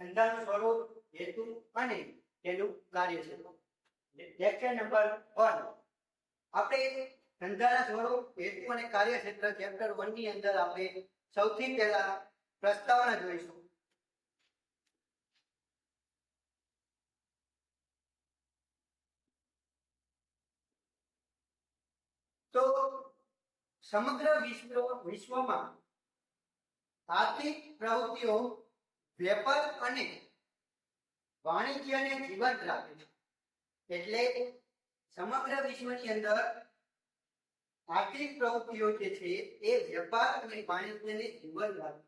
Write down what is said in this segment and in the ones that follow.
ધંધાનું સ્વરૂપ, હેતુ અને તેનું કાર્યક્ષેત્ર. લેક્ચર નંબર 1 આપણે ધંધાના સ્વરૂપ, હેતુ અને કાર્યક્ષેત્ર ચેપ્ટર 1 ની અંદર આપણે સૌથી પહેલા પ્રસ્તાવના જોઈશું. તો સમગ્ર વિશ્વમાં આર્થિક પ્રવૃત્તિઓ વેપાર અને વાણિજ્યને જીવંત રાખે છે. એટલે સમગ્ર વિશ્વની અંદર આર્થિક પ્રવૃત્તિઓ જે છે એ વેપાર અને વાણિજ્યને જીવંત રાખે.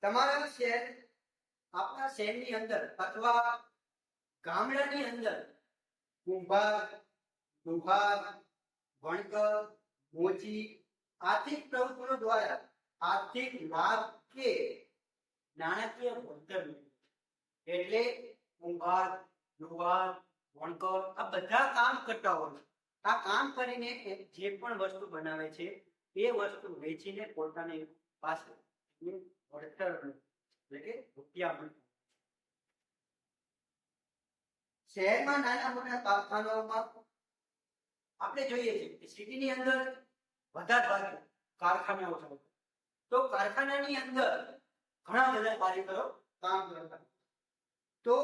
તમારા શહેર, આપણા શહેરની અંદર અથવા ગામડાની અંદર કુંભાર, લુહાર, વણકર, મોચી આર્થિક પ્રવૃત્તિઓ દ્વારા આર્થિક લાભ કે નાણાકીય વળતર મળે. એટલે કુંભાર, લુહાર, વણકર આ બધા કામ કરતા હોય. આ કામ કરીને જે પણ વસ્તુ બનાવે છે એ વસ્તુ વેચીને પોતાની પાસે વળતર એટલે કે રૂપિયા મળે. શહેરમાં નાના મોટા કારખાનાઓમાં આપણે જોઈએ છીએ કે સિટીની અંદર વધારે ભાગે કારખાનાઓ છે. તો કારખાનાની અંદર ઘણા બધા કારીગરો કામ કરતા. તો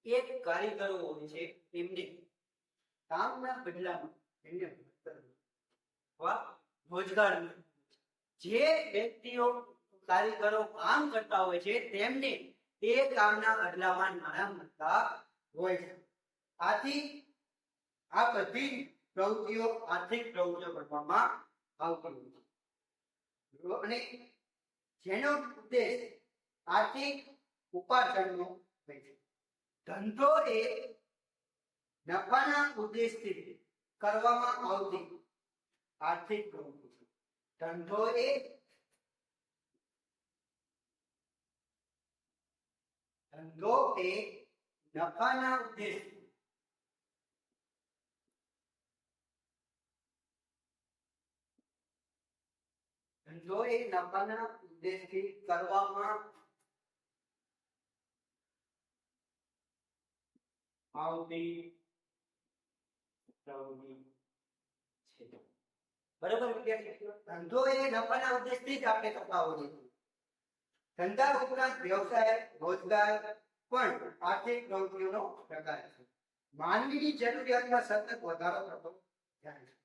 એક કારીગરો હોય છે એમને કામના બદલામાં એમને રોજગાર મળે. જે વ્યક્તિઓ કારીગરો કામ કરતા હોય છે તેમને એ કામના બદલામાં નાણાં મળતા હોય છે. આથી આ બધી પ્રવૃત્તિઓ આર્થિક પ્રવૃત્તિઓ કરવામાં આવતી હોય છે. અને જેનો ઉદ્દેશ આર્થિક ઉપાર્જનનો હોય છે. ધંધો એ નફાના ઉદ્દેશથી કરવામાં આવતી આર્થિક પ્રવૃત્તિ છે. ધંધો એ નફાના ઉદ્દેશથી કરવામાં આવતી પ્રવૃત્તિ છે. બરાબર વિદ્યાર્થીઓ, ધંધો એ નફાના ઉદ્દેશથી જ આપણે કરતા હોઈએ છીએ. ધંધા ઉપરાંત વ્યવસાય, રોજગાર પણ આર્થિક પ્રવૃત્તિઓનો પ્રકાર છે. માનવીની જરૂરિયાતમાં સતત વધારો થતો જાય છે.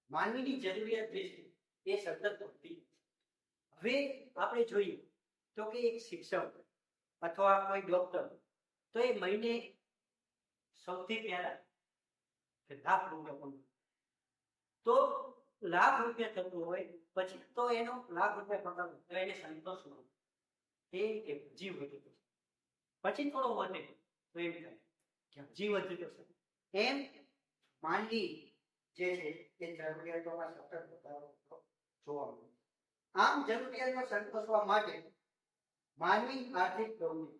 માનવીની જરૂરિયાત જે છે એ સતત વધતી. હવે આપણે જોઈએ તો કે એક શિક્ષક અથવા કોઈ ડોક્ટર તો એ મહિને સૌથી પહેલા લાખ રૂપિયા, તો લાખ રૂપિયા થતું હોય પછી તો એનો લાખ રૂપિયા પગાર તો એને સંતોષ ન એ જીવ વધી જશે. પછી થોડો વધે તો એમ થાય કે જીવ વધી જશે. એમ માનવી જે છે એ જરૂરિયાતોમાં સતત વધારો જોવા મળે. આમ જરૂરિયાતો સંતોષવા માટે માનવી આર્થિક પ્રવૃત્તિ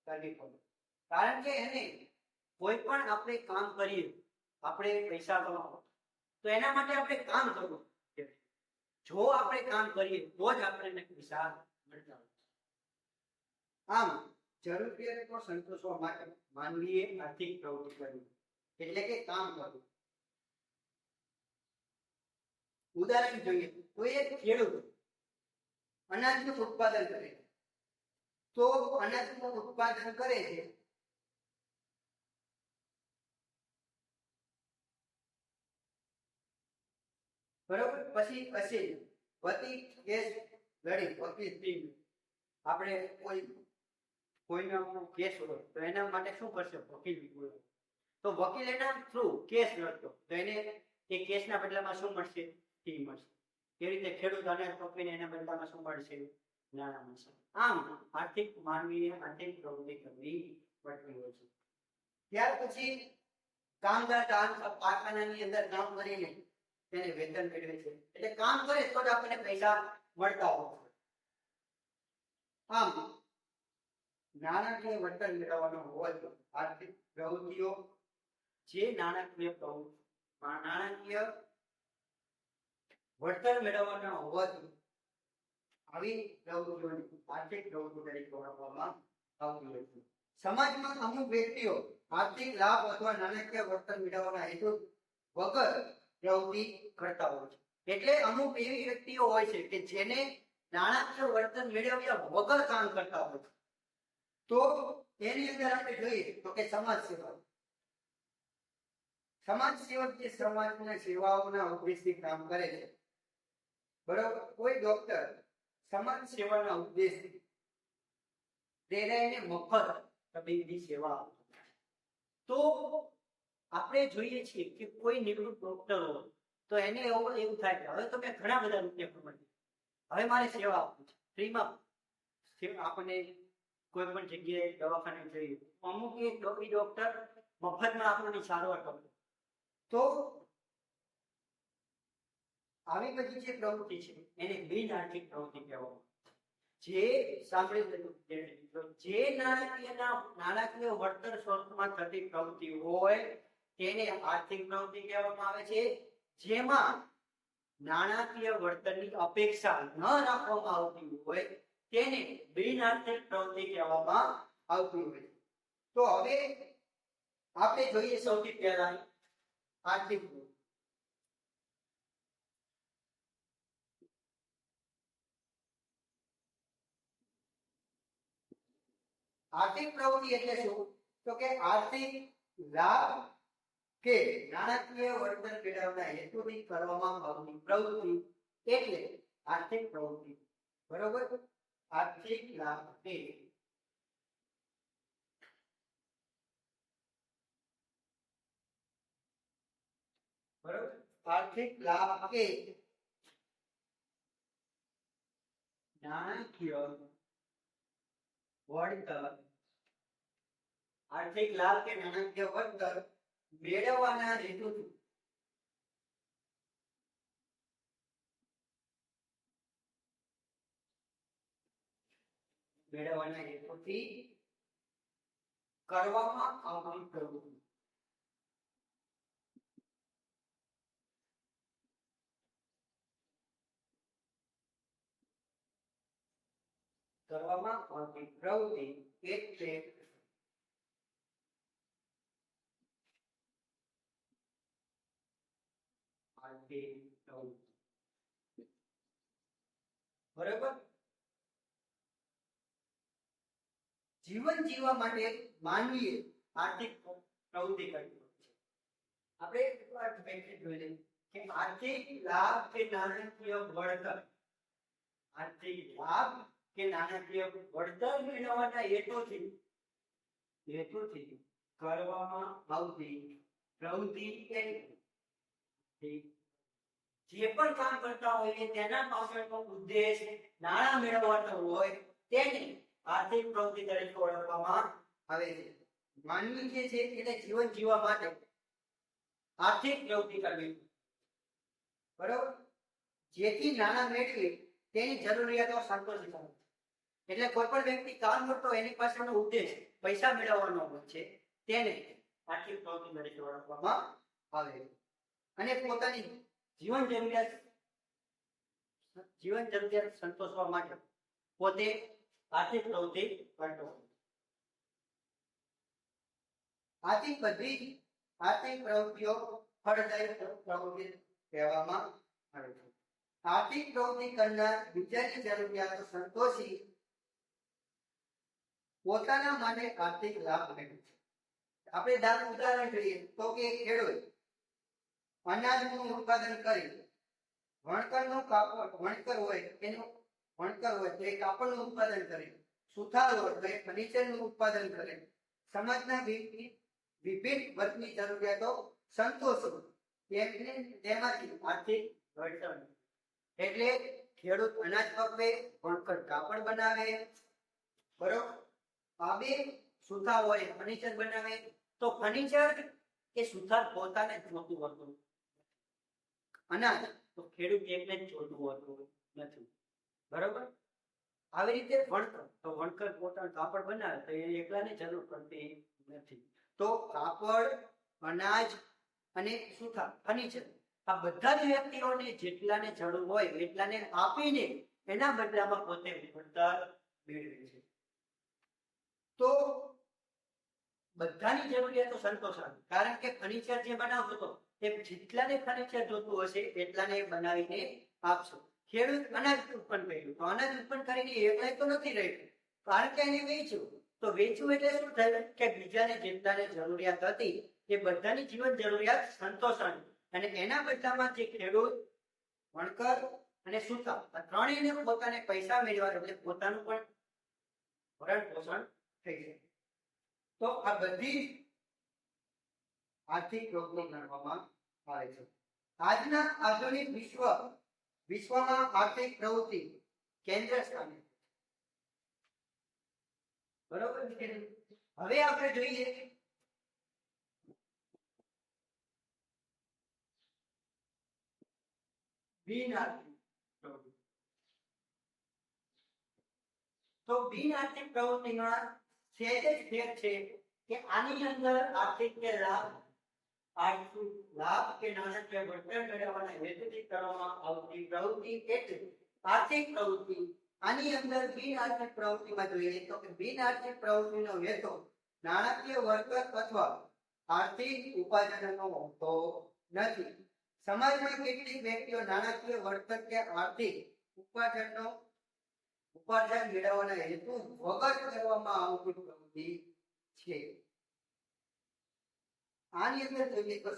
કરવી પડે. કારણ કે એને કોઈ પણ આપણે કામ કરીએ, આપણે પૈસા કમાવા તો એના માટે આપણે કામ કરવું. જો આપણે કામ કરીએ તો જ આપણને પૈસા મળતા હોય. આમ જરૂરિયાતો સંતોષવા માટે માનવીએ આર્થિક પ્રવૃત્તિ કરવી એટલે કે કામ કરવું. ઉદાહરણ જોઈએ તો એક ખેડૂત અનાજનું ઉત્પાદન કરે તો અનાજનું ઉત્પાદન કરે છે બરોબર. પછી વતી કેસ લડી વકીલ આપણે કોઈનો કેસ હોય તો એના માટે શું કરશે? વકીલ બોલાવે. તો વકીલ એના થ્રુ કેસ લડતો તો એને એ કેસના બદલામાં શું મળશે? ફી મળશે. એ રીતે ખેડૂત અનાજ પકવીને એના બદલામાં શું મળશે? નાણાં મળશે. આમ આર્થિક માનવીને આર્થિક પ્રવૃત્તિ કરવી પડતી હોય છે. ત્યાર પછી કામદાર કારખાનાની અંદર કામ કરીને તેને વેતન મેળવે છે. એટલે કામ કરે તો જ આપણને પૈસા મળતા હોય છે. આમ નાણાકીય વળતર મેળવવાનો હોય આર્થિક પ્રવૃત્તિઓ જે નાણાકીય વળતર મેળવવાના હોવાથી આવી પ્રવૃત્તિઓને આર્થિક પ્રવૃત્તિ તરીકે ઓળખવામાં આવતી હોય છે. સમાજમાં અમુક વ્યક્તિઓ આર્થિક લાભ અથવા નાણાકીય વર્તન મેળવવાના હેતુ વગર પ્રવૃત્તિ કરતા હોય છે. એટલે અમુક એવી વ્યક્તિઓ હોય છે કે જેને નાણાકીય વર્તન મેળવ્યા વગર કામ કરતા હોય છે. તો એની અંદર આપણે જોઈએ તો કે સમાજ સેવા. સમાજ સેવક જે સમાજના સેવાઓના ઉદ્દેશથી કામ કરે છે, બરોબર. કોઈ ડોક્ટર સમાજ સેવાના ઉદ્દેશથી પ્રેરાઈને મફત તબીબી સેવા આપતો. તો આપણે જોઈએ છીએ કે કોઈ નિવૃત્ત ડોક્ટર હોય તો એને એવું થાય કે હવે તો મેં ઘણા બધા રૂપિયા કમાઈ, હવે મારે સેવા આપવી છે ફ્રીમાં. આપણને કોઈ પણ જગ્યાએ દવાખાને જઈએ અમુક એક ડોક્ટર મફતમાં આપણને સારવાર કરતો. તો આવી બધી જે પ્રવૃત્તિ છે એને બિન આર્થિક પ્રવૃત્તિ કહેવામાં. જે જે નાણાકીય વળતર સ્વરૂપમાં થતી પ્રવૃત્તિ હોય તેને આર્થિક પ્રવૃત્તિ કહેવામાં આવે છે. જેમાં નાણાકીય વળતરની અપેક્ષા ન રાખવામાં આવતી હોય તેને બિન આર્થિક પ્રવૃત્તિ કહેવામાં આવતી હોય. તો હવે આપણે જોઈએ સૌથી પહેલા આર્થિક પ્રવૃત્તિ. આર્થિક પ્રવૃત્તિ એટલે શું? તો કે આર્થિક લાભ કે નાણાકીય વર્તન મેળવવાના હેતુથી કરવામાં આવતી પ્રવૃત્તિ એટલે આર્થિક પ્રવૃત્તિ. બરોબર. આર્થિક લાભ કે બરોબર આર્થિક લાભ કે નાણાકીય વળતર, આર્થિક લાભ કે નાણાકીય વળતર મેળવવાના હેતુથી કરવામાં આવતી પ્રવૃત્તિ. કરવામાં આવતી પ્રવૃત્તિ એટલે આર્થિક પ્રવૃત્તિ. બરાબર. જીવન જીવવા માટે માનવીએ આર્થિક પ્રવૃત્તિ કરવી છે. આપણે એકવાર જોઈ કે આર્થિક લાભ કે નાણાકીય વળતર, આર્થિક લાભ કે નાણાકીય વળતર મેળવવાના હેતુથી કરવામાં આવતી પ્રવૃત્તિ જે પણ કામ કરતા હોય તેના પાછળનો ઉદ્દેશ નાણાં મેળવવાનો હોય તેને આર્થિક પ્રવૃત્તિ તરીકે ઓળખવામાં આવે છે. માનવી જે છે એને જીવન જીવવા માટે આર્થિક પ્રવૃત્તિ કરવી, બરોબર, જેથી નાણાં મેળવી તેની જરૂરિયાતો સંતોષી શકે. એટલે કોઈ પણ વ્યક્તિ કામ કરતો એની પાછળનો ઉદ્દેશ પૈસા મેળવવાનો હોય છે તેને આર્થિક પ્રવૃત્તિ તરીકે ઓળખવામાં આવે છે. અને પોતાની જીવન જરૂરિયાત સંતોષવા માટે પોતે આર્થિક પ્રવૃત્તિ કરતો. આથી બધી આર્થિક પ્રવૃત્તિઓ ફળદાયી પ્રવૃત્તિ કહેવામાં આવે છે. આર્થિક પ્રવૃત્તિ કરનાર બીજાની જરૂરિયાતો સંતોષી પોતાના માટે આર્થિક લાભ મેળવે છે. આપણે ઉદાહરણ જોઈએ તો કે ખેડૂત અનાજનું ઉત્પાદન કરી વણકર હોય તો એ કાપડનું ઉત્પાદન કરે, સુથાર હોય તો એ ફર્નિચરનું ઉત્પાદન કરે, સમાજના વિભિન્ન વર્ગની જરૂરિયાતો સંતોષે તેમાંથી આર્થિક વળતર. એટલે ખેડૂત અનાજ પકવે, વણકર કાપડ બનાવે, બરોબર, આ બે સુથાર હોય ફર્નિચર બનાવે. તો ફર્નિચર કે સુથાર પોતાને જ જોતું હતું, અનાજ તો ખેડૂત એકને જ જોતું હોતું નથી, બરોબર. આવી રીતે વણકર પોતાનું કાપડ બનાવે તો એ એકલાને જરૂર પડતી નથી. તો કાપડ, અનાજ અને સુથાર, ફર્નિચર આ બધા જ વ્યક્તિઓને જેટલાને જરૂર હોય એટલાને આપીને એના બદલામાં પોતે વળતર મેળવે છે. તો બધાની જરૂરિયાતો સંતોષાવી, કારણ કે ફર્નિચર જે બનાવતો હતો એ જેટલાને ફર્નિચર જોતું હશે એટલાને બનાવીને આપશો. ખેડૂત અનાજ ઉત્પન્ન કર્યું તો અનાજ ઉત્પન્ન કરીને એકલાય તો નથી રહ્યું, કારણ કે એને વેચ્યું. તો વેચવું એટલે શું થયું કે બીજાને જેટલાને જરૂરિયાત હતી એ બધાની જીવન જરૂરિયાત સંતોષાણી, અને એના બદલામાં જે ખેડૂત વણકર અને સુથાર આ ત્રણેયને પોતાને પૈસા મેળવવા એટલે પોતાનું પણ ભરણ પોષણ થઈ શકે. તો આ બધી આર્થિક પ્રવૃત્તિઓ ગણવામાં આવે છે. આજના આધુનિક વિશ્વમાં આર્થિક પ્રવૃત્તિ કેન્દ્ર સ્થાને, બરોબર. હવે આપણે જોઈએ બિન આર્થિક પ્રવૃત્તિ. તો બિન આર્થિક પ્રવૃત્તિમાં સહેજ ફેર છે કે આની અંદર આર્થિક કે લાભ કે નાણાકીય વળતર મેળવવાના હેતુથી કરવામાં આવતી પ્રવૃત્તિ એટલે આર્થિક પ્રવૃત્તિ. આની અંદર બિન આર્થિક પ્રવૃત્તિમાં જોઈએ તો કે બિન આર્થિક પ્રવૃત્તિનો હેતુ નાણાકીય વળતર અથવા આર્થિક ઉપાર્જનનો હોતો નથી. સમાજમાં કેટલીક વ્યક્તિઓ નાણાકીય વળતર કે આર્થિક ઉપાર્જન મેળવવાના હેતુ વગર કરવામાં આવતી પ્રવૃત્તિ છે. આની અંદર જોઈએ તો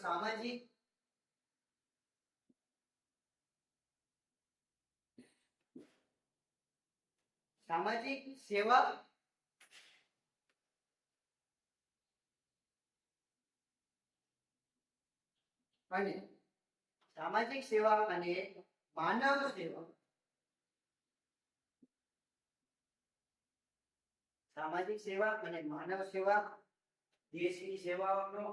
સામાજિક સેવા અને સામાજિક સેવા અને માનવ સેવા. સામાજિક સેવા અને માનવ સેવા, દેશની સેવાઓનો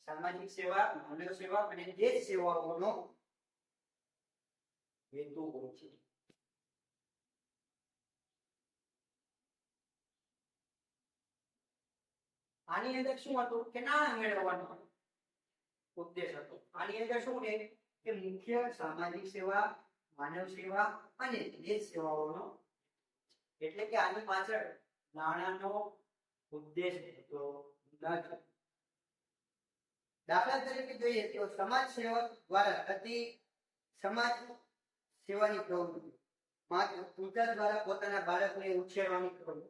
સામાજિક સેવા, માનવ સેવા અને દેશ સેવાઓનો હેતુ હોય છે. આની અંદર શું હતું કે નાણાં મેળવવાનો ઉદ્દેશ હતો. આની અંદર શું છે કે મુખ્ય સામાજિક સેવા, માનવ સેવા અને દેશ સેવાઓનો, એટલે કે આની પાછળ નાણાંનો ઉદ્દેશ હતો નથી. દાખલા તરીકે જોઈએ તો સમાજ સેવક દ્વારા થતી સમાજ સેવાની પ્રવૃત્તિ, પિતા દ્વારા પોતાના બાળકને ઉછેરવાની પ્રવૃત્તિ,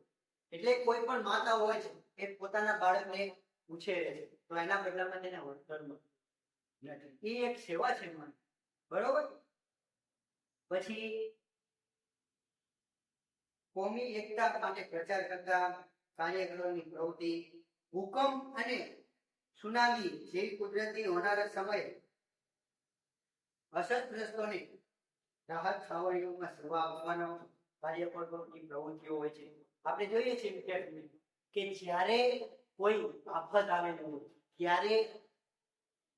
એટલે કોઈ પણ માતા હોય છે એ પોતાના બાળકને ઉછેરે છે તો એના બદલામાં તેને વળતર નથી. એ એક સેવા છે, બરોબર. પછી કોમી એકતા માટે પ્રચાર કરતા કાર્યક્રમોની પ્રવૃત્તિ, ભૂકંપ અને સુનામી જેવી કુદરતી હોનારત સમયે અસરગ્રસ્તોને રાહત છાવણીઓમાં સેવા આપવાનો કાર્યક્રમોની પ્રવૃત્તિઓ હોય છે. આપણે જોઈએ છીએ કે જ્યારે કોઈ આફત આવેલી હોય ત્યારે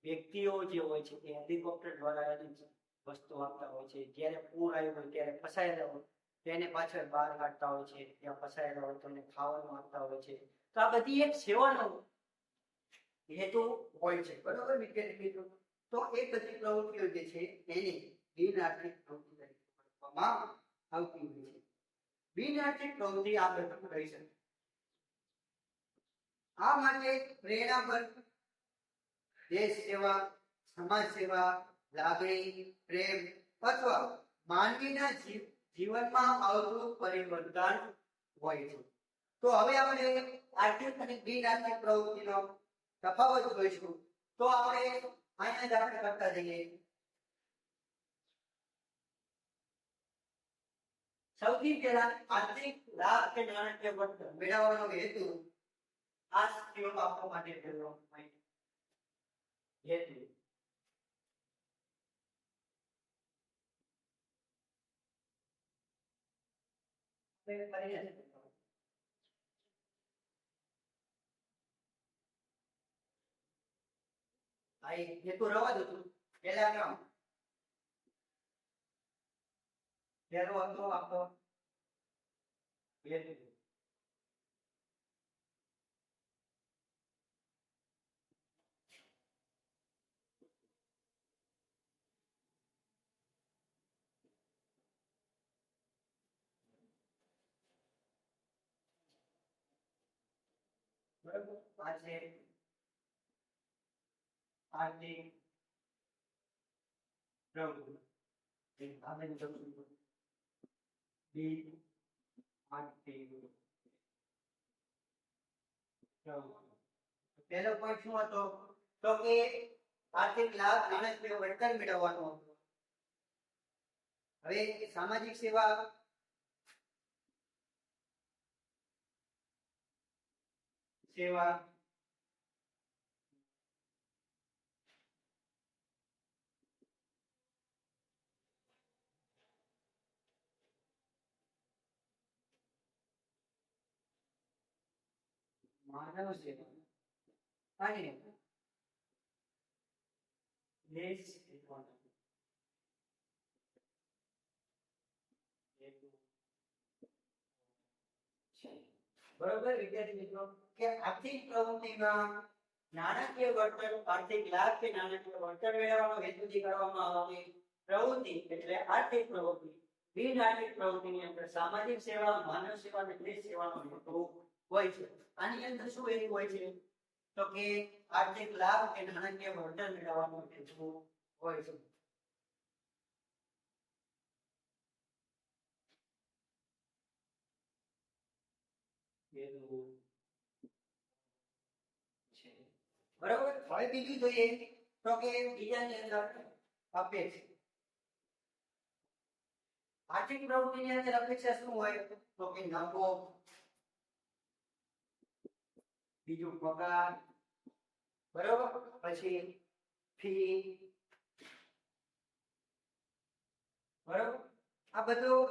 વ્યક્તિઓ જે હોય છે એ હેલિકોપ્ટર દ્વારા વસ્તુ આપતા હોય છે. જ્યારે પૂર આવ્યું હોય ત્યારે ફસાયેલા હોય તેને પાછળ બહાર કાઢતા હોય છે, ત્યાં ફસાયેલા હોય તેને ખાવાનું આપતા હોય છે. તો આ બધી એક સેવાનો હેતુ હોય છે, બરોબર મિત્રો. તો એ બધી પ્રવૃત્તિઓ જે છે એને બિન આર્થિક પ્રવૃત્તિ તરીકે ઓળખવામાં આવતી હોય છે. બિન આર્થિક પ્રવૃત્તિ આ બધું રહી શકે. આ માટે પ્રેરણા પર દેશ સેવા, સમાજ સેવા, લાગણી, પ્રેમ અથવા માનવીના જીવનમાં આવતું પરિવર્તન હોય છે. તો હવે આપણે આર્થિક અને બિન આર્થિક પ્રવૃત્તિનો તફાવત જોઈશું. તો આપણે અહીંયા જ આપણે કરતા જઈએ. સૌથી પહેલા આર્થિક લાભ કે નાણાકીય વળતર મેળવવાનો હેતુ આ સ્થિતિઓ આપવા માટે કરવામાં હેતુ. હેતુ રવા દો. પહેલા કામ પહેલો હતો આપણો આ છે આર્થિક પ્રવૃત્તિ બી આર્થિક પહેલો પોઈન્ટ શું હતો તો કે આર્થિક લાભ નાણાકીય વળતર મેળવવાનો હતો. હવે સામાજિક સેવા માનવ સેવા અને દેશ બરોબર વિદ્યાર્થી મિત્રો કે આર્થિક પ્રવૃત્તિમાં નાણાકીય વળતર આર્થિક લાભ કે નાણાકીય વળતર મેળવવાનો હેતુથી કરવામાં આવતી પ્રવૃત્તિ એટલે આર્થિક પ્રવૃત્તિ. બિન આર્થિક પ્રવૃત્તિની અંદર સામાજિક સેવા માનવ સેવા અને દેશ સેવાનો હેતુ હોય છે. આની અંદર શું હેતુ હોય છે તો કે આર્થિક લાભ કે નાણાકીય વળતર મેળવવાનો હેતુ હોય છે. બરાબર. હવે બીજું જોઈએ તો કે બીજાની અંદર અપેક્ષા. આર્થિક પ્રવૃત્તિની અંદર અપેક્ષા શું હોય તો કે નફો, બીજું પગાર, બરાબર, પછી ફી, બરાબર. આ બધું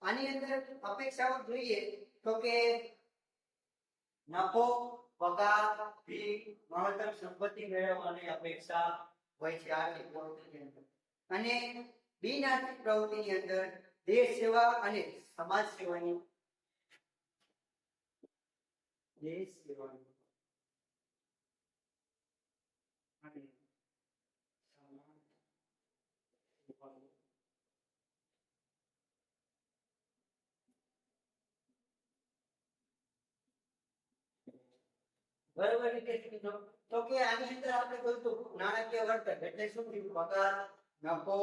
આની અંદર અપેક્ષાઓ જોઈએ તો કે નફો, પગાર, ફી, મહત્તમ સંપત્તિ મેળવવાની અપેક્ષા હોય છે આર્થિક પ્રવૃત્તિની અંદર. અને બિન આર્થિક પ્રવૃત્તિની અંદર દેશ સેવા અને સમાજ સેવાની બરોબર રીતે તો કે આની અંદર આપણે જોઈતું નાણાકીય વળતર એટલે શું થયું પગાર, નફો,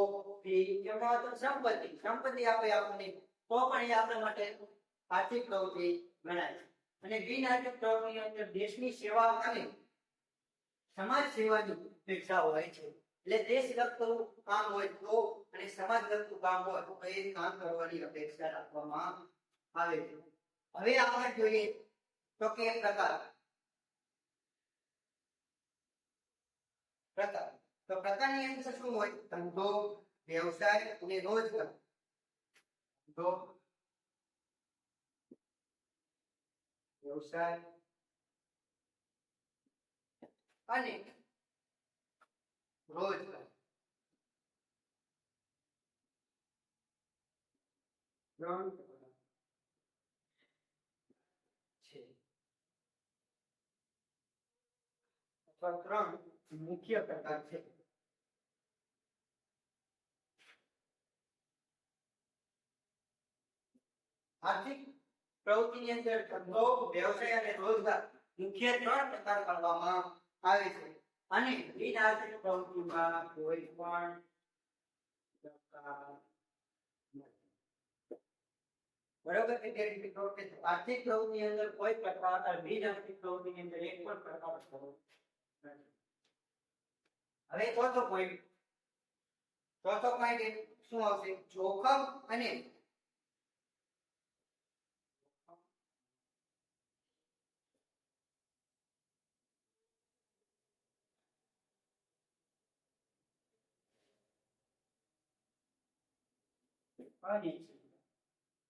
ફી કે મહત્તમ સંપત્તિ આપે આપણને તો પણ એ આપણા માટે આર્થિક પ્રવૃત્તિ ગણાય છે. અને બિન આર્થિક પ્રવૃત્તિની અંદર દેશની સેવા અને સમાજ સેવાની અપેક્ષા હોય છે. એટલે દેશ લગતું કામ હોય તો અને સમાજ લગતું કામ હોય તો એ કામ કરવાની અપેક્ષા રાખવામાં આવે છે. હવે આપણે જોઈએ તો કે પ્રકાર. તો પ્રકારની અંદર શું હોય ધંધો, વ્યવસાય અને રોજગાર. ધંધો, વ્યવસાય અને રોજગાર. ત્રણ છે અથવા ત્રણ મુખ્ય પ્રકાર છે. આર્થિક પ્રવૃત્તિની અંદર ધંધો, વ્યવસાય અને રોજગાર મુખ્ય ત્રણ પ્રકાર ગણવામાં આવે છે. અને બિન આર્થિક પ્રવૃત્તિમાં કોઈ પણ પ્રકાર બરોબર. આર્થિક પ્રવૃત્તિની અંદર કોઈ પ્રકાર અને બિન આર્થિક પ્રવૃત્તિની અંદર એક પણ પ્રકાર નથી. હવે ચોથો પોઈન્ટ શું આવશે જોખમ અને અનિશ્ચિત.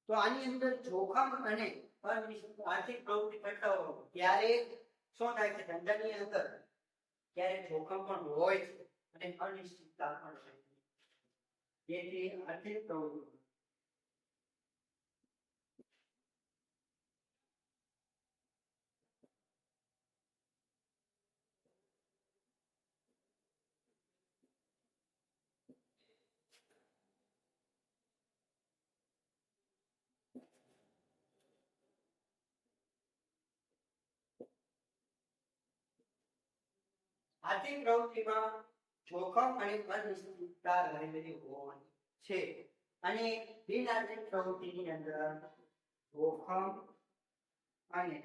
તો આની અંદર જોખમ અને અનિશ્ચિત આર્થિક પ્રવૃત્તિ કરતા હોય ત્યારે શું થાય છે ધંધાની અંદર ત્યારે જોખમ પણ હોય છે અને અનિશ્ચિતતા પણ હોય છે. જેથી આર્થિક પ્રવૃત્તિ આર્થિક પ્રવૃત્તિમાં જોખમ અને અનિશ્ચિતતા રહેલી હોય છે અને બિન આર્થિક પ્રવૃત્તિની અંદર જોખમ અને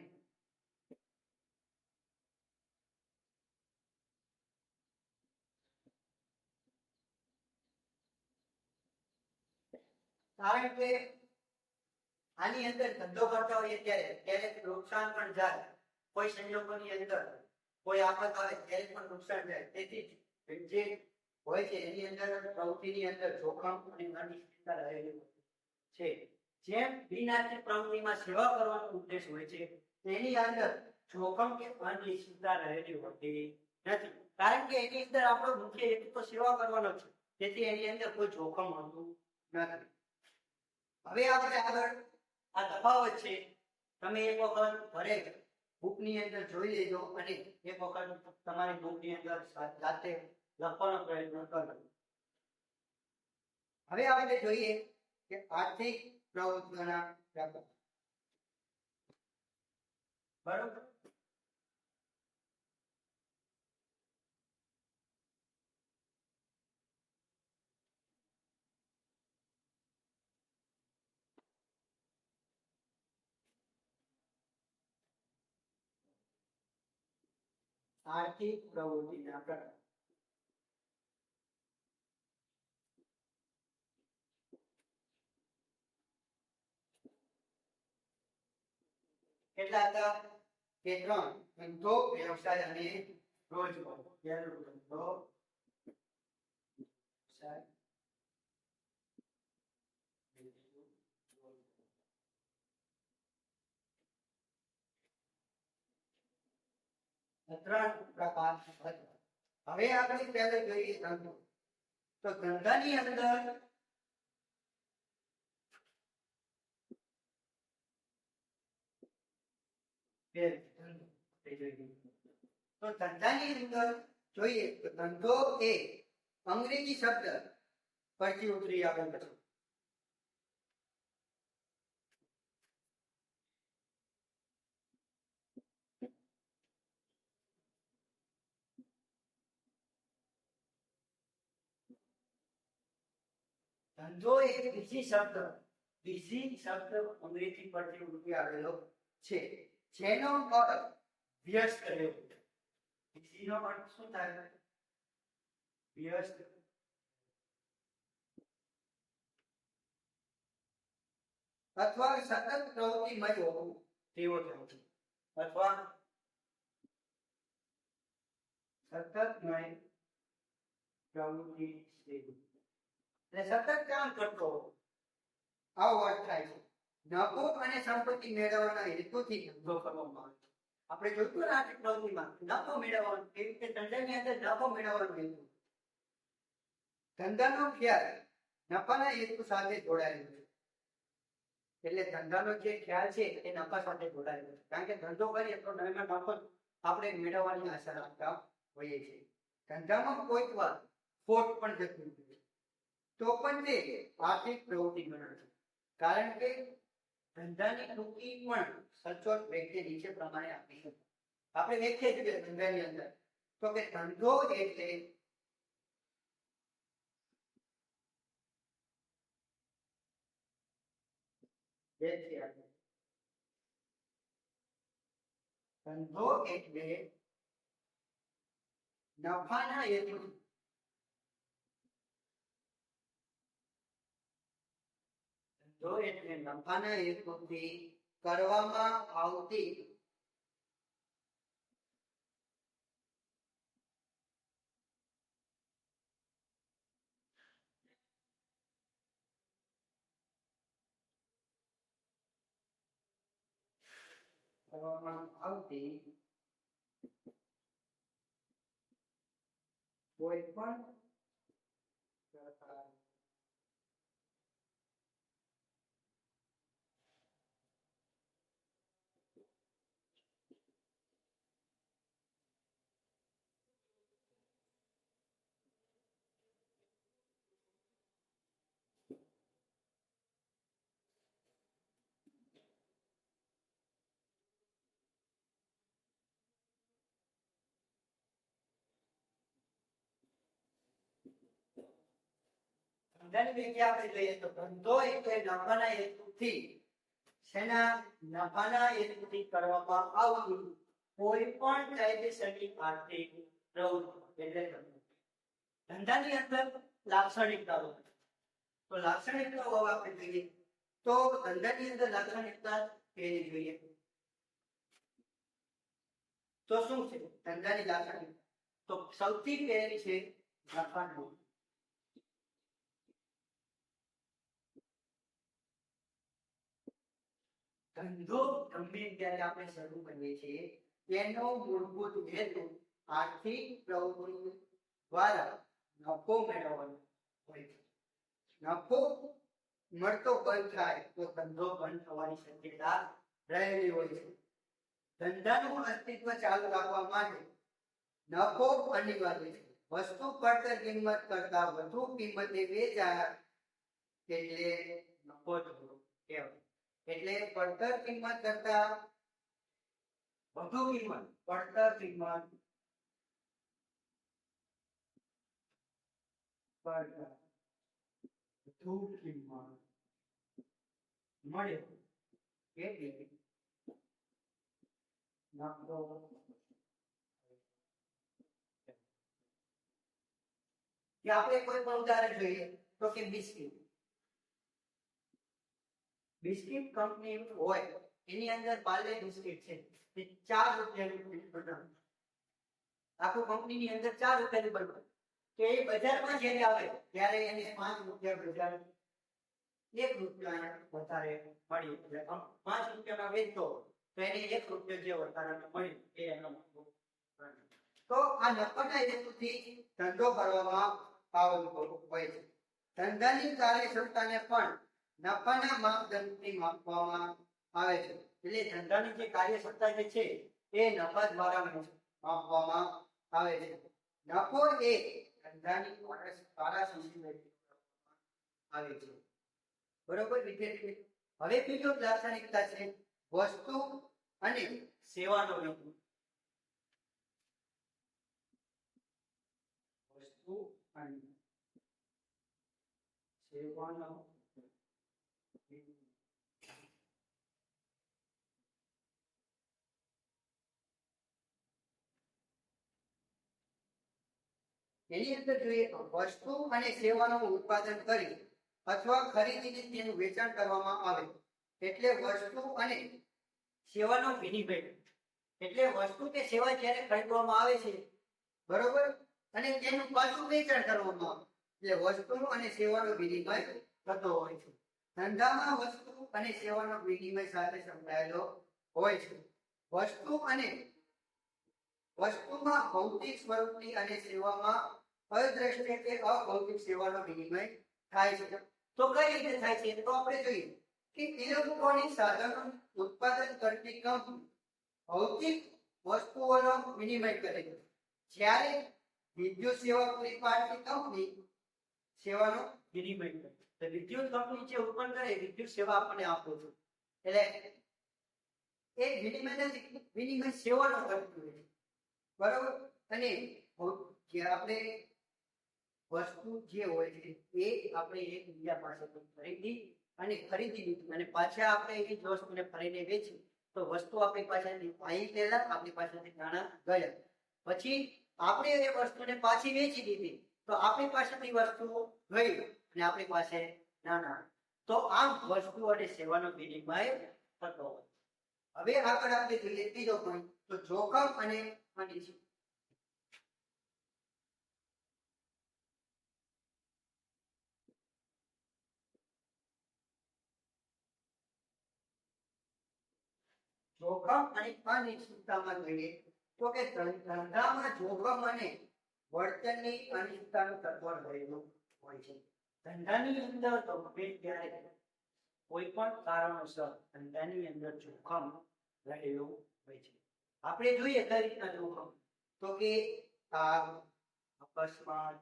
કારણ કે આની અંદર ધંધો કરતા હોઈએ ત્યારે નુકસાન પણ જાય, કોઈ સંજોગોની અંદર કોઈ આફત આવે ત્યારે પણ નુકસાન જાય. તેથી જે હોય છે એની અંદર પ્રવૃત્તિની અંદર જોખમ અને અનિશ્ચિતતા રહેલી છે. જેમ બિન આર્થિક પ્રવૃત્તિમાં સેવા કરવાનો ઉદ્દેશ હોય છે તેની અંદર જોખમ કે અનિશ્ચિતતા રહેલી હોતી નથી, કારણ કે એની અંદર આપણો મુખ્ય હેતુ તો સેવા કરવાનો છે. તેથી એની અંદર કોઈ જોખમ હોતું નથી. હવે આપણે આગળ આ તફાવત છે તમે એક વખત ઘરે બુકની અંદર જોઈ લેજો અને એક વખત તમારી બુકની અંદર જાતે લખવાનો પ્રયત્ન કરો. હવે આપણે જોઈએ કે આર્થિક પ્રવૃત્તિઓના પ્રકાર. બરોબર, આર્થિક પ્રવૃત્તિના પ્રકાર. કેટલા હતા? કે 3. ધંધો, વ્યવસાય અને રોજગાર. ધંધો, વ્યવસાય, ત્રણ પ્રકાર હતા. હવે આપણે પહેલા જોઈએ ધંધો. તો ધંધાની અંદર તો ધંધાની અંદર જોઈએ તો ધંધો એ અંગ્રેજી શબ્દ પરથી ઉતરી આવેલો છે. ધંધો એ બીજી શબ્દ અંગ્રેજી પરથી ઉતરી આવેલો છે, જેનો અર્થ વ્યસ્ત રહેવું. બીજીનો અર્થ શું થાય? વ્યસ્ત અથવા સતત પ્રવૃત્તિમય હોવું તેવો થાય છે, અથવા સતતમય પ્રવૃત્તિ એટલે સતત કામ કરતો આવો અર્થ થાય છે. નફો અને સંપત્તિ મેળવવાના હેતુથી ધંધો કરવામાં આવે છે. આપણે જોયું ને આર્થિક પ્રવૃત્તિમાં નફો મેળવવાનો, એવી રીતે ધંધાની અંદર નફો મેળવવાનો હેતુ. ધંધાનો ખ્યાલ નફાના હેતુ સાથે જોડાયેલો છે. એટલે ધંધાનો જે ખ્યાલ છે એ નફા સાથે જોડાયેલો છે, કારણ કે ધંધો કરીએ તો એમાં નફો આપણે મેળવવાની આશા રાખતા હોઈએ છીએ. ધંધામાં કોઈક વાર ખોટ પણ જતું હોય તો પણ તે આર્થિક પ્રવૃત્તિ ગણાય છે, કારણ કે ધંધાની ટૂંકી પણ સચોટ વ્યાખ્યા નીચે પ્રમાણે આપી છે. આપણે વ્યાખ્યા જોઈએ ધંધાની અંદર તો કે ધંધો એટલે ધંધો એટલે નફાના હેતુથી કરવામાં આવતી કોઈ પણ પ્રકાર ધંધાની વ્યાખ્યા આપણે જોઈએ તો ધંધો એટલે નફાના હેતુથી શેના નફાના હેતુથી કરવામાં આવતું કોઈ પણ કાયદેસરની આર્થિક પ્રવૃત્તિ એટલે ધંધો. ધંધાની અંદર લાક્ષણિકતાઓ તો લાક્ષણિકતાઓ આપણે જોઈએ તો ધંધાની અંદર લાક્ષણિકતા કેવી જોઈએ તો શું છે ધંધાની લાક્ષણિકતા તો સૌથી પહેલી છે નફાનો. ધંધો ગમે ત્યારે આપણે શરૂ કરીએ છીએ તેનો મૂળભૂત હેતુ આર્થિક પ્રવૃત્તિ દ્વારા નફો મેળવવાનો હોય છે. નફો મળતો બંધ થાય તો ધંધો બંધ થવાની શક્યતા રહેલી હોય છે. ધંધાનું અસ્તિત્વ ચાલુ રાખવા માટે નફો અનિવાર્ય છે. વસ્તુ પડતર કિંમત કરતા વધુ કિંમતે વેચાય એટલે નફો થવો કહેવાય. એટલે પડતર કિંમત કરતા વધુ કિંમત પડતર કિંમત વધુ કિંમત મળે એટલે નફો. આપણે કોઈ પણ ઉદાહરણ જોઈએ તો કે બિસ્કિટ કંપની હોય એની અંદર પાર્લે બિસ્કિટ છે તે 4 રૂપિયાનું બને. આખું કંપનીની અંદર 4 રૂપિયાનું બને તો એ બજારમાં જ્યારે આવે ત્યારે એને 5 રૂપિયા બજાર 1 રૂપિયા વધારે મળ્યું એટલે 5 રૂપિયામાં વેચતો તો એને 1 રૂપિયો જે વધારે મળ્યું એ એનો નફો. તો આ નફાના હેતુથી ધંધો કરવામાં આવતો હોય છે. ધંધાની કાર્યક્ષમતાને પણ નફાના માપદંડથી માપવામાં આવે છે. એટલે ધંધાની જે કાર્યક્ષમતા જે છે એ નફા દ્વારા માપવામાં આવે છે. નફો એ ધંધાની કાર્યક્ષમતા આવે છે. બરોબર વિદ્યાર્થી. હવે બીજો લાક્ષણિકતા છે વસ્તુ અને સેવાનો હેતુ. વસ્તુ અને સેવાનો એની અંદર જોઈએ તો વસ્તુ અને સેવાનું ઉત્પાદન કરી અથવા ખરીદીને તેનું વેચાણ કરવામાં આવે એટલે વસ્તુ અને સેવાનો વિનિમય. એટલે વસ્તુ કે સેવા જ્યારે ખરીદવામાં આવે છે બરોબર અને તેનું પાછું વેચાણ કરવામાં આવે એટલે વસ્તુ અને સેવાનો વિનિમય થતો હોય છે. ધંધામાં વસ્તુ અને સેવાનો વિનિમય સાથે સંકળાયેલો હોય છે. વસ્તુમાં ભૌતિક સ્વરૂપની અને સેવામાં અદ્રશ્ય કે અભૌતિક સેવાનો વિનિમય થાય છે. તો કઈ રીતે થાય છે તો આપણે જોઈએ કે ઇલેક્ટ્રોનિક સાધનો ઉત્પાદન કરતી કંપની ભૌતિક વસ્તુઓનો વિનિમય કરે છે જ્યારે વિદ્યુત સેવા પૂરી પાડતી કંપની સેવાનો વિનિમય કરે. તો વિદ્યુત કંપની જે ઉત્પન્ન કરે વિદ્યુત સેવા આપણને આપો છો એટલે એ વિનિમય સેવાનો કરતું હોય છે બરોબર. અને જે આપણે વસ્તુ જે હોય છે એ આપણે એક બીજા પાસેથી ખરીદી લીધી અને પાછા આપણે એ જ વસ્તુને ફરીને વેચી તો વસ્તુ આપણી પાસેથી અહીં પહેલા આપણી પાસેથી નાણાં ગયા પછી આપણે એ વસ્તુને પાછી વેચી દીધી તો આપણી પાસેથી વસ્તુ ગઈ અને આપણી પાસે નાણાં. તો આમ વસ્તુ અને સેવાનો વિનિમય થતો હોય. હવે આગળ આપણે જોઈએ ત્રીજો પોઈન્ટ તો જોખમ અને અનિશ્ચિત. જોખમ અને અનિશ્ચિતતામાં જોઈએ તો કે ધંધામાં જોખમ અને વર્તનની અનિશ્ચિતતાનું તત્વ રહેલું હોય છે. ધંધાની અંદર તો ત્યારે કોઈ પણ કારણોસર ધંધાની અંદર જોખમ રહેલું હોય છે. આપણે જોઈએ કઈ રીતના જોખમ તો કે આગ, અકસ્માત,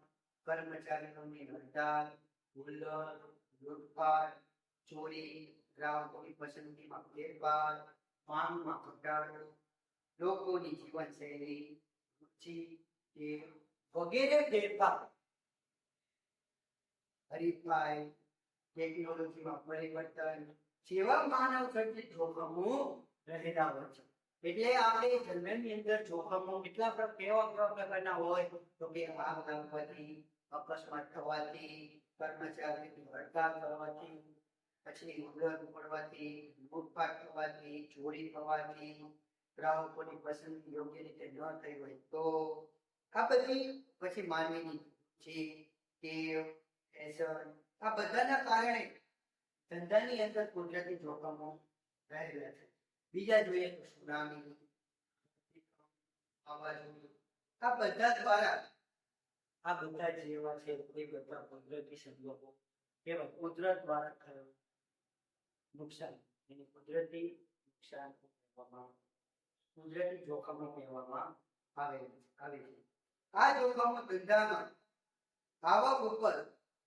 કર્મચારીઓની હડતાલ, હુલ્લડ, લૂંટફાટ, ચોરી, ગ્રાહકોની પસંદગીમાં ફેરફાર, માંગમાં ઘટાડો, લોકોની જીવનશૈલી, રુચિ વગેરે ફેરફાર હરીફાઈ, ટેકનોલોજીમાં પરિવર્તન જેવા માનવ સર્જિત જોખમો રહેલા હોય છે. એટલે આપણે જનરલની અંદર જોખમો કેવા પ્રકારના હોય તો કે આગ લાગવાથી, અકસ્માત થવાથી, કર્મચારીની હડતાલ થવાથી, પછી ઉગ્ર પડવાથી, લૂંટફાટ થવાથી, ચોરી થવાથી, ગ્રાહકોની પસંદગી યોગ્ય રીતે ન થઈ હોય તો આ બધી, પછી માનવીની ટેવ, ફેશન, આ બધાના કારણે ધંધાની અંદર કુદરતી જોખમો રહેલા છે. બીજા જોઈએ તો સુનામી, વાવાઝોડું, આ બધા દ્વારા, આ બધા જેવા છે એ બધા કુદરતી સંજોગો કેવા કુદરત દ્વારા થયેલ નુકસાન, એને કુદરતી નુકસાન કહેવામાં, કુદરતી જોખમો કહેવામાં આવે છે. આ જોખમો ધંધામાં આવક ઉપર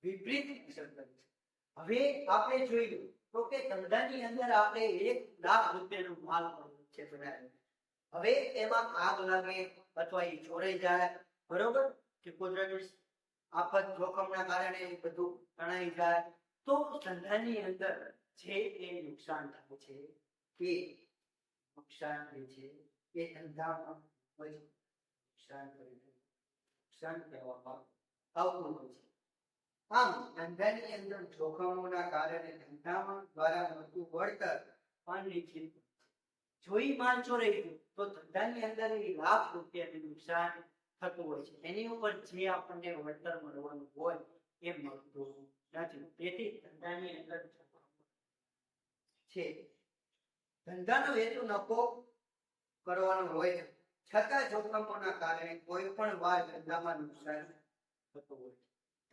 વિપરીત અસર કરે છે. હવે આપણે જોયું તો કે ધંધાની અંદર આપણે 1 લાખ રૂપિયાનો માલ છે બનાવ્યો, હવે એમાં આગ લાગે અથવા એ ચોરાઈ જાય, બરોબર, કે કુદરતી આફત જોખમના કારણે બધું તણાઈ જાય, તો ધંધાની અંદર જે એ નુકસાન થાય છે, એ નુકસાન જે છે એ ધંધામાં નુકસાન કહેવામાં આવતું હોય છે. આમ ધંધાની અંદર જોખમોના કારણે ધંધામાં દ્વારા મળતું વળતર પણ નિશ્ચિત. જો ઈ માલ ચોરાઈ ગયો તો ધંધાની અંદર લાખ રૂપિયાનું નુકસાન થતું હોય છે. એની ઉપર જે આપણને વળતર મળવાનું હોય એ મળતું નથી. તેથી ધંધાની અંદર છે, ધંધાનો હેતુ નફો કરવાનો હોય છે, છતાં જોખમોના કારણે કોઈ પણ વાર ધંધામાં નુકસાન થતું હોય છે.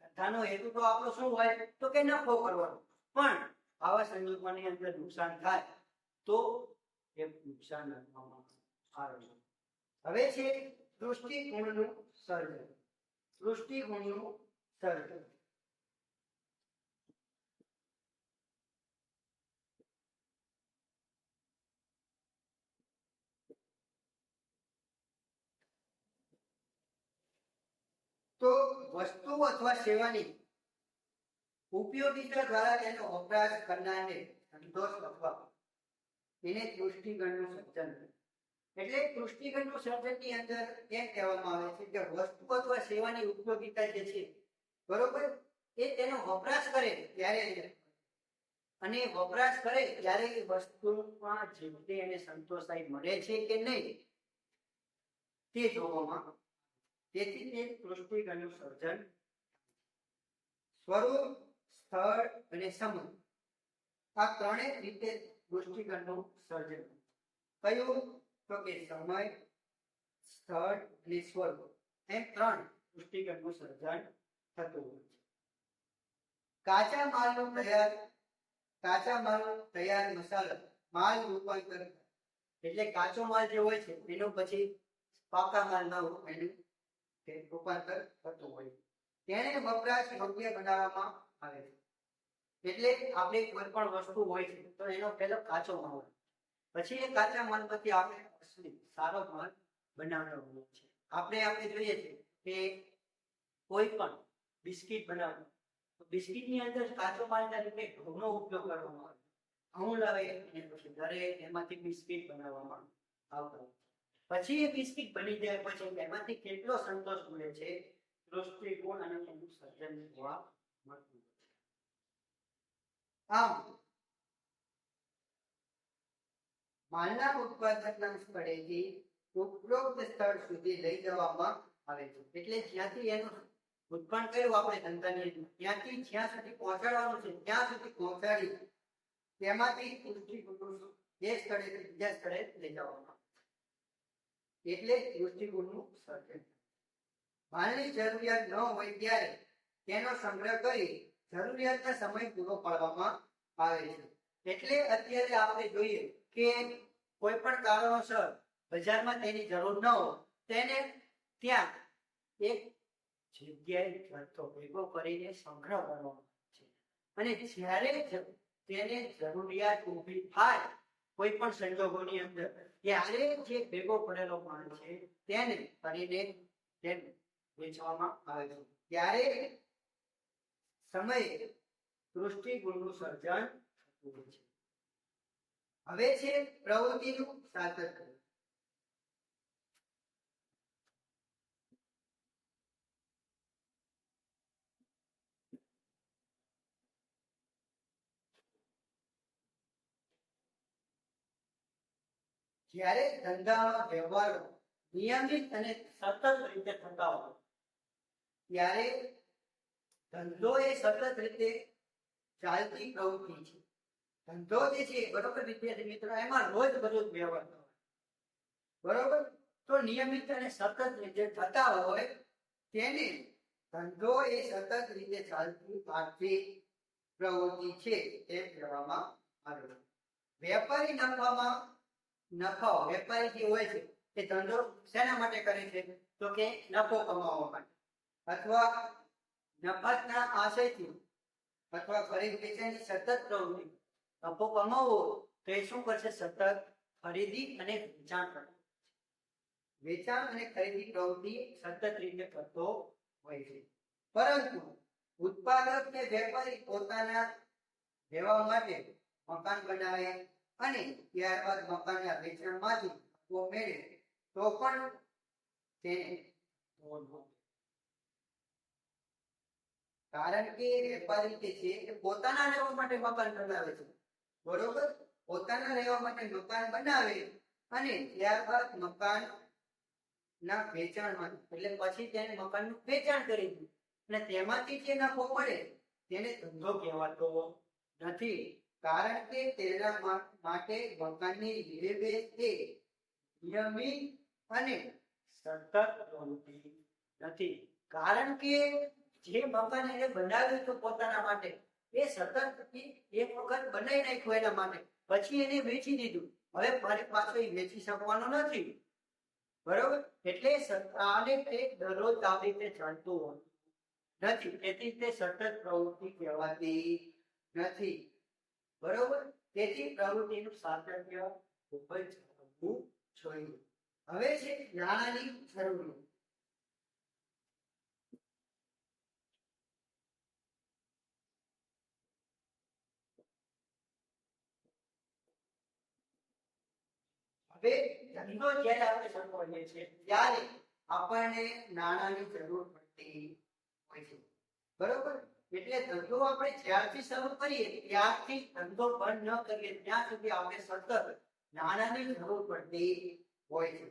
ધંધાનો હેતુ તો આપણો શું હોય તો કે નફો કરવાનો, પણ આવા સંજોગોની અંદર નુકસાન થાય તો એ નુકસાન આપવામાં આવે છે. હવે છે દૃષ્ટિકોણનું સર્જન. દૃષ્ટિકોણનું સર્જન તો વસ્તુ અથવા સેવાની ઉપયોગિતા દ્વારા તેનો વપરાશ કરનારને સંતોષ આપવા, એને દૃષ્ટિગણનું સર્જન. એટલે દૃષ્ટિગણનું સર્જનની અંદર એમ કહેવામાં આવે છે કે વસ્તુ અથવા સેવાની ઉપયોગિતા જે છે, બરોબર, એ તેનો વપરાશ કરે ત્યારે, અને વપરાશ કરે ત્યારે એ વસ્તુમાં જે એને સંતોષાઈ મળે છે કે નહીં તે જોવામાં. તેથી તે દૃષ્ટિગણનું સર્જન. સ્વરૂપ, સ્થળ અને સમય, આ ત્રણેય રીતે દૃષ્ટિગણનું સર્જન. કયું તો કે સમય, સ્થળ અને સ્વરૂપ, એમ 3 દૃષ્ટિગણનું સર્જન થતું હોય છે. કાચા માલનો તૈયાર મસાલો માલ રૂપાંતર, એટલે કાચો માલ જે હોય છે એનું પછી પાકા માલમાં એનું રૂપાંતર થતું હોય, તેને વપરાશ યોગ્ય બનાવવામાં આવે છે. એટલે આપણે કોઈ પણ વસ્તુ હોય છે તો એનો પહેલો કાચો માલ હોય, પછી એ કાચા માલમાંથી આપણે સારો માલ બનાવવાનો હોય છે. આપણે જોઈએ છે કે કોઈ પણ બિસ્કિટ બનાવવું તો બિસ્કિટની અંદર કાચો માલના રૂપે ઘઉંનો ઉપયોગ કરવામાં આવે. ઘઉં લાવે અને પછી ઘરે એમાંથી બિસ્કિટ બનાવવામાં આવતા. પછી એ બિસ્કિટ બની જાય પછી એમાંથી કેટલો સંતોષ મળે છે, દૃષ્ટિકોણ અને એનું સર્જન જોવા મળતું હોય છે. આમ માલના ઉત્પાદનના સ્થળેથી ઉપરોક્ત સ્થળ સુધી લઈ જવામાં આવે છે. એટલે જ્યાંથી એનું ઉત્પન્ન કર્યું આપણે ધંધાની, ત્યાંથી જ્યાં સુધી પહોંચાડવાનું છે ત્યાં સુધી પહોંચાડી તેમાંથી એ સ્થળેથી બીજા સ્થળે લઈ જવામાં, એટલે દૃષ્ટિકોણનું સર્જન. માલની જરૂરિયાત ન હોય ત્યારે તેનો સંગ્રહ કરી જરૂરિયાતના સમય પૂરો પાડવામાં આવે છે. એટલે અત્યારે આપણે જોઈએ કે કોઈ પણ કારણોસર બજારમાં તેની જરૂર ન હોય તેને ત્યાં એક જગ્યાએ જથ્થો ભેગો કરીને સંગ્રહ કરવામાં આવે છે, અને જ્યારે તેને જરૂરિયાત ઊભી થાય કોઈ પણ સંજોગોની અંદર ત્યારે જે ભેગો પડેલો માલ છે તેને કરીને વેચવામાં આવે છે. ત્યારે સમયે દૃષ્ટિગુણનું સર્જન થતું હોય છે. હવે છે પ્રવૃત્તિનું સાતત્ય. જ્યારે ધંધામાં વ્યવહારો નિયમિત અને સતત રીતે થતા હોય ત્યારે ધંધો એ સતત રીતે ચાલતી પ્રવૃત્તિ છે. ધંધો જે છે બરોબર વિદ્યાર્થી મિત્રો, એમાં રોજ બરોજ વ્યવહાર હોય બરોબર. તો નિયમિત અને સતત રીતે થતા હોય તેને ધંધો એ સતત રીતે ચાલતી આર્થિક પ્રવૃત્તિ છે એમ કહેવામાં આવે છે. વેપારી નફો વેપારી જે હોય છે એ ધંધો શેના માટે કરે છે? તો કે નફો કમાવવા માટે, અથવા નફાના આશયથી, અથવા ખરીદ વેચાણની સતત પ્રવૃત્તિ. નફો કમાવવો તો એ શું કરશે? સતત ખરીદી અને વેચાણ કરશે. વેચાણ અને ખરીદી પ્રવૃત્તિ સતત રીતે કરતો હોય છે. પરંતુ ઉત્પાદક કે વેપારી પોતાના રહેવા માટે મકાન બનાવે અને ત્યારબાદ મકાનના વેચાણમાંથી નફો મેળવે તો પણ તેને કારણ કે વેપારી જે છે એ પોતાના રહેવા માટે મકાન બનાવે છે બરોબર. પોતાના રહેવા માટે મકાન બનાવે અને ત્યારબાદ મકાન ના વેચાણમાં એટલે પછી તેને મકાનનું વેચાણ કરી દે અને તેમાંથી જે નફો મળે તેને ધંધો કહેવાતો નથી. કારણ કે તેના માટે મકાનની લે-વેચ એ નિયમિત અને સતત પ્રવૃત્તિ નથી. કારણ કે જે મકાન એને બનાવ્યું હતું પોતાના માટે એ સતત એક વખત બનાવી નાખ્યું એના માટે, પછી એને વેચી દીધું. હવે મારી પાસે વેચી શકવાનો નથી બરોબર. એટલે આને તે દરરોજ આવી રીતે ચાલતું હોય નથી, તેથી તે સતત પ્રવૃત્તિ કહેવાતી નથી બરોબર. તેથી પ્રવૃત્તિનું સાતત્ય ખૂબ જ જાળવવું જોઈએ. હવે છે નાણાંની જરૂરિયાત. હવે ધંધો જ્યારે આપણે શરૂ કરીએ છીએ ત્યારે આપણને નાણાંની જરૂર પડતી હોય છે બરોબર. એટલે ધંધો આપણે જ્યારથી શરૂ કરીએ ત્યારથી ધંધો બંધ ન કરીએ ત્યાં સુધી આપણે સતત નાણાંની જરૂર પડતી હોય છે.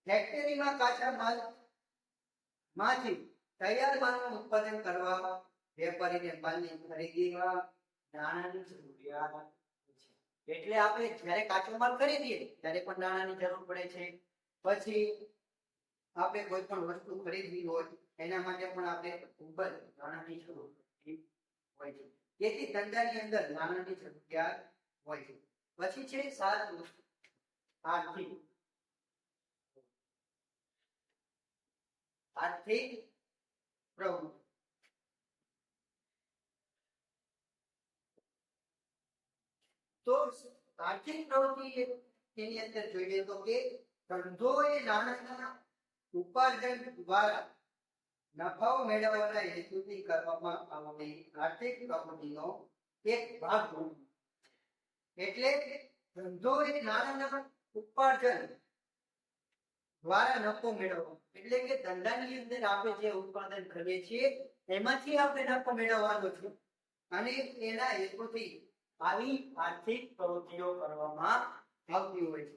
ફેક્ટરીમાં કાચા માલ માંથી તૈયાર માલનું ઉત્પાદન કરવા વેપારીને માલની ખરીદીમાં નાણાંની જરૂરિયાત છે. એટલે આપણે જ્યારે કાચો માલ ખરીદીએ ત્યારે પણ નાણાંની જરૂર પડે છે. પછી આપણે કોઈ પણ વસ્તુ ખરીદવી હોય એના માટે પણ આપણે ખૂબ જ નાણાંની જરૂર પડતી હોય છે. તેથી ધંધાની અંદર નાણાંની જરૂરિયાત હોય છે. પછી છે સારું આર્થિક પ્રવૃત્તિ. તો આર્થિક પ્રવૃત્તિ એની અંદર જોઈએ તો કે ધંધો એ નાણાંના ઉપાર્જન દ્વારા નફાઓ મેળવવાના હેતુથી કરવામાં આવતી આર્થિક પ્રવૃત્તિનો એક ભાગ હોય. એટલે ધંધો એ નાણાંના ઉપાર્જન દ્વારા નફો મેળવવો, એટલે કે ધંધાની અંદર આપણે જે ઉત્પાદન કરીએ છીએ એમાંથી આપણે નફો મેળવવાનો છે અને એના હેતુથી આવી આર્થિક પ્રવૃત્તિઓ કરવામાં આવતી હોય છે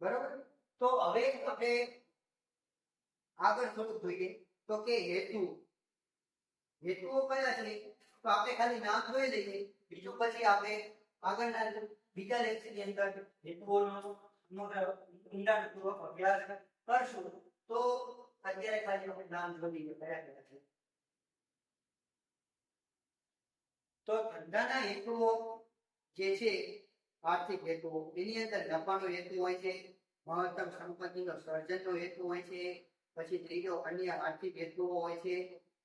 બરોબર. તો હવે આપણે આગળ થોડું જોઈએ તો કે હેતુઓ કયા છે? તો આપણે ખાલી નામ જોઈ લઈએ, બીજું પછી આપણે આગળના બીજા લેક્ચરની અંદર હેતુઓનો ઊંડાણપૂર્વક અભ્યાસ કરશું. તો અત્યારે ખાલી આપણે નામ જોઈ લઈએ કયા કયા છે. તો ધંધાના હેતુઓ જે છે આર્થિક હેતુઓ, એની અંદર નફાનો હેતુ હોય છે, મહત્તમ સંપત્તિનો સર્જનનો હેતુ હોય છે, પછી ત્રીજો અન્ય આર્થિક હેતુઓ હોય છે,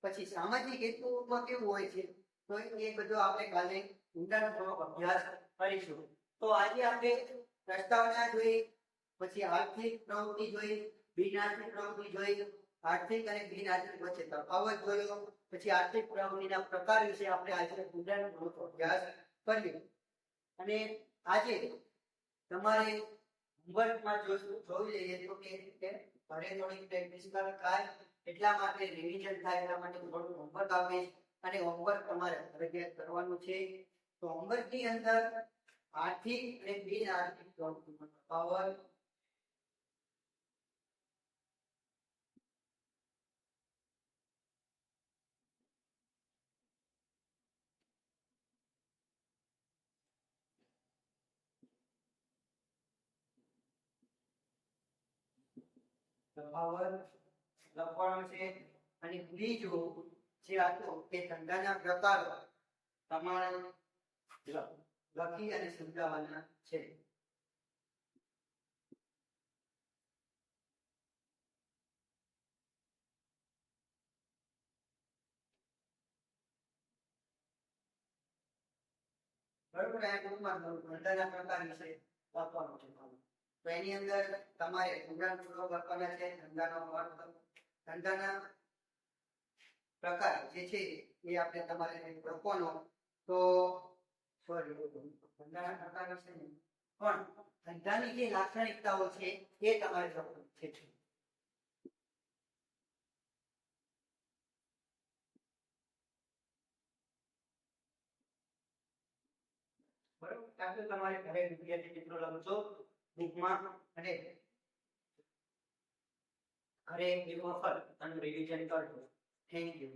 પછી સામાજિક હેતુઓમાં કેવું હોય છે તો એ બધું આપણે કાલે ઊંડાણપૂર્વક અભ્યાસ કરીશું. તો આજે આપણે પ્રસ્તાવના જોઈ, પછી આર્થિક પ્રવૃત્તિ જોઈ, બિન-આર્થિક પ્રવૃત્તિ જોઈ, આર્થિક અને બિન-આર્થિક વચ્ચે તફાવત જોયો, પછી આર્થિક પ્રવૃત્તિના પ્રકાર વિશે આપણે આજે ઊંડાણપૂર્વક અભ્યાસ કર્યો. અને આજે તમારે હોમવર્કમાં જોઈ લઈએ તો કે ઘરે થોડી પ્રેક્ટિસ થાય, એટલા માટે રિવિઝન થાય, એટલા માટે થોડું હોમવર્ક આવે અને હોમવર્ક તમારે ફરજિયાત કરવાનું છે. તો હોમવર્કની અંદર આર્થિક અને બિન-આર્થિક પ્રવૃત્તિનો તફાવત, લખવાનું છે. અને બીજું જે હતું કે ધંધાના પ્રકારો તમારે લખી અને સમજાવવાના છે. બરોબર, આ ટૂંકમાં ધંધાના પ્રકાર વિશે લખવાનું છે. તો એની અંદર તમારે ઊંડાણપૂર્વક લખવાના છે. ધંધાનો અર્થ, ધંધાના પ્રકાર જે છે એ આપણે તમારે લખવાનો. તો સોરી, ધંધાના પ્રકાર વિશે નહીં, પણ ધંધાની જે લાક્ષણિકતાઓ છે એ તમારે લખવાની છે. બરોબર, આટલું તમારે ઘરે વિદ્યાર્થી મિત્રો લખજો બુકમાં, અને ઘરે એક વખત અને રિવિઝન કરજો. Thank you.